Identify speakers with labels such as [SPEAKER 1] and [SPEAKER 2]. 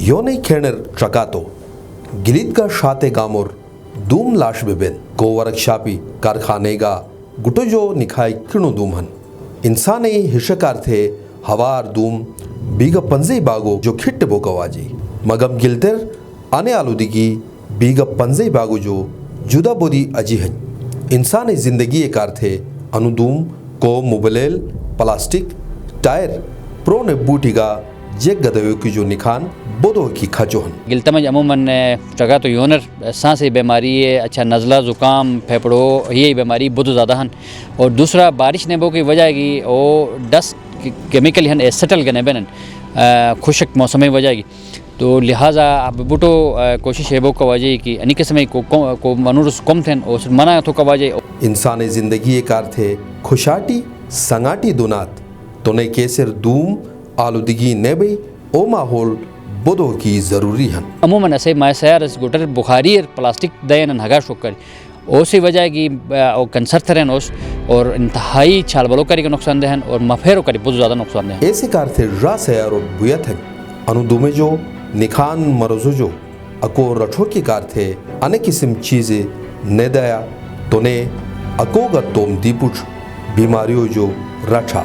[SPEAKER 1] Yone Kerner Tragato, Gilidga Shate Gamor, Doom Lash Beben, Gowarak Shapi, Karkhanega, Gutojo Nikai Krunu Dumhan. Insane Hishakar the, Havar Doom, Biga Panze Bago, Jo Khit Bokawaji, Magam Gilter, Ane Aludigi, Biga Panze Bago Jo, Juda Bodi Ajihan. Insane Zindagi Kar the, Anudum, Ko Mubalel, Plastic, Tire, Pro ne Butiga, Jek Gadayo ki jo nikhan bodo ki khajohan.
[SPEAKER 2] गिल्तमज अमूमन जगह तो यूनर सांसी बीमारी है, अच्छा नज़ला ज़ुकाम फेफड़ो ये बीमारी बहुत ज़्यादा हन. और दूसरा बारिश ने बो की वजह की ओ डस्ट केमिकल हन एसेटल गने बनन खुशक मौसम में वजह की तो लिहाजा अब बुटो कोशिश है बो का वजह की अनेक समय को मनुरुस कम थे और मना तो का वजह
[SPEAKER 1] इंसान जिंदगी कार थे खुशाटी संगाटी दुनात तो ने केसर दूम आलूदगी ने भी ओ माहौल बोदो की ज़रूरी है.
[SPEAKER 2] अमूमन ऐसे मैसर गुटर बुखारी प्लास्टिक दयन हगा शुक्र उसी वजह की कैंसर थरन और इंतहाई छाल बलो करी का नुकसान दहन और मफेरो करी बहुत ज़्यादा नुकसान दहन.
[SPEAKER 1] ऐसे कार थे रासयार और बुयत है अनुदुमे जो निखान मरोजो जो अको रठो की कार थे अनेक किस्म चीज़ें ने दया तो ने अको गा तोम दीपुच बीमारियों जो रठा